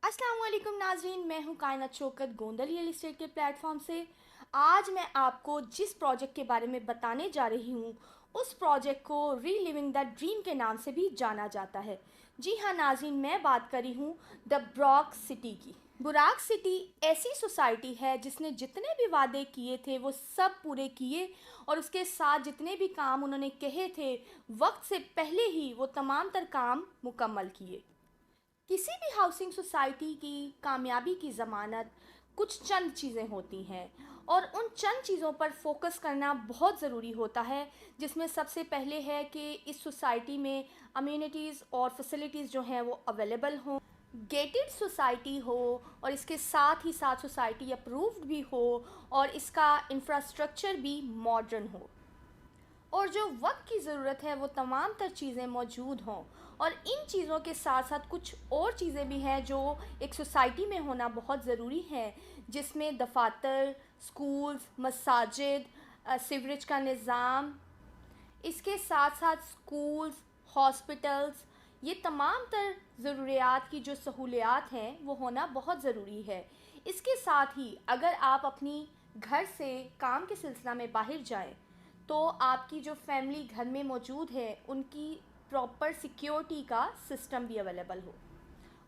अस्सलाम वालेकुम नाजरीन, मैं हूं कायनात शौकत गोंदा रियल एस्टेट के प्लेटफॉर्म से। आज मैं आपको जिस प्रोजेक्ट के बारे में बताने जा रही हूं उस प्रोजेक्ट को रीलिविंग द ड्रीम के नाम से भी जाना जाता है। जी हाँ नाजरीन, मैं बात कर रही हूं द बुराक सिटी की। बुराक सिटी ऐसी सोसाइटी है जिसने जितने भी वादे किए थे वो सब पूरे किए, और उसके साथ जितने भी काम उन्होंने कहे थे वक्त से पहले ही वो तमाम तर काम मुकम्मल किए। किसी भी हाउसिंग सोसाइटी की कामयाबी की ज़मानत कुछ चंद चीज़ें होती हैं, और उन चंद चीज़ों पर फोकस करना बहुत ज़रूरी होता है, जिसमें सबसे पहले है कि इस सोसाइटी में अम्यूनिटीज़ और फैसिलिटीज़ जो हैं वो अवेलेबल हों, गेटेड सोसाइटी हो, और इसके साथ ही साथ सोसाइटी अप्रूव्ड भी हो, और इसका इंफ्रास्ट्रक्चर भी मॉडर्न हो, और जो वक्त की ज़रूरत है वो तमाम तर चीज़ें मौजूद हों। और इन चीज़ों के साथ साथ कुछ और चीज़ें भी हैं जो एक सोसाइटी में होना बहुत ज़रूरी है, जिसमें दफातर, स्कूल्स, मसाजिद, सीवरेज का निज़ाम, इसके साथ साथ स्कूल्स, हॉस्पिटल्स, ये तमाम तर ज़रूरियात की जो सहूलियात हैं वो होना बहुत ज़रूरी है। इसके साथ ही अगर आप अपनी घर से काम के सिलसिला में बाहर जाएं, तो आपकी जो फैमिली घर में मौजूद है उनकी प्रॉपर सिक्योरिटी का सिस्टम भी अवेलेबल हो,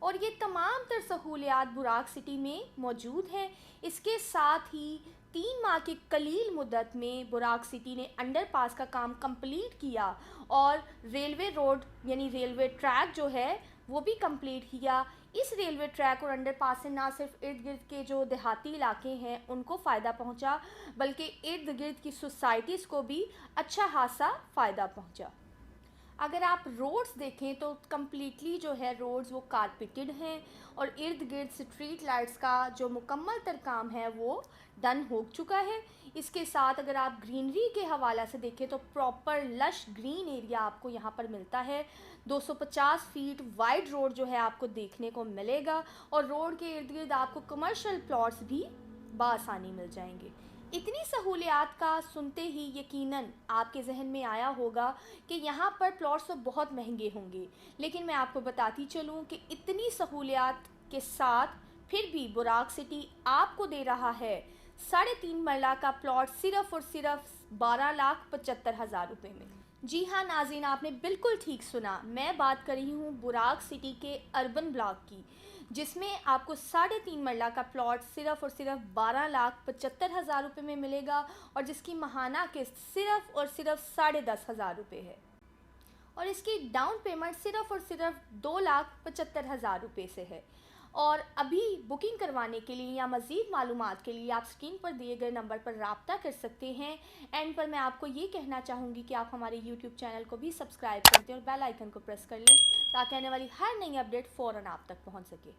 और ये तमाम तर सहूलियात बुराक सिटी में मौजूद हैं। इसके साथ ही 3 माह की कलील मुद्दत में बुराक सिटी ने अंडरपास का काम कंप्लीट किया, और रेलवे रोड यानी रेलवे ट्रैक जो है वो भी कंप्लीट किया। इस रेलवे ट्रैक और अंडरपास से ना सिर्फ इर्द गिर्द के जो देहाती इलाके हैं उनको फ़ायदा पहुंचा, बल्कि इर्द गिर्द की सोसाइटीज़ को भी अच्छा खासा फ़ायदा पहुंचा। अगर आप रोड्स देखें तो कम्प्लीटली जो है रोड्स वो कारपेटेड हैं, और इर्द गिर्द स्ट्रीट लाइट्स का जो मुकम्मल तर काम है वो डन हो चुका है। इसके साथ अगर आप ग्रीनरी के हवाला से देखें तो प्रॉपर लश ग्रीन एरिया आपको यहाँ पर मिलता है। 250 फीट वाइड रोड जो है आपको देखने को मिलेगा, और रोड के इर्द गिर्द आपको कमर्शियल प्लॉट्स भी बआसानी मिल जाएंगे। इतनी सहूलियात का सुनते ही यकीनन आपके जहन में आया होगा कि यहाँ पर प्लॉट्स तो बहुत महंगे होंगे, लेकिन मैं आपको बताती चलूँ कि इतनी सहूलियात के साथ फिर भी बुराक सिटी आपको दे रहा है 3.5 मरला का प्लॉट सिर्फ़ और सिर्फ 12,75,000 रुपये में। जी हाँ नाज़रीन, आपने बिल्कुल ठीक सुना, मैं बात कर रही हूँ बुराक सिटी के अर्बन ब्लॉक की, जिसमें आपको 3.5 मरला का प्लॉट सिर्फ़ और सिर्फ 12,75,000 रुपये में मिलेगा, और जिसकी महाना किस्त सिर्फ़ और सिर्फ 10,500 रुपये है, और इसकी डाउन पेमेंट सिर्फ़ और सिर्फ 2,75,000 रुपये से है। और अभी बुकिंग करवाने के लिए या मज़ीद मालूमात के लिए आप स्क्रीन पर दिए गए नंबर पर रब्ता कर सकते हैं। एंड पर मैं आपको ये कहना चाहूँगी कि आप हमारे यूट्यूब चैनल को भी सब्सक्राइब कर दें और बेल आइकन को प्रेस कर लें, ताकि आने वाली हर नई अपडेट फ़ौरन आप तक पहुँच सके।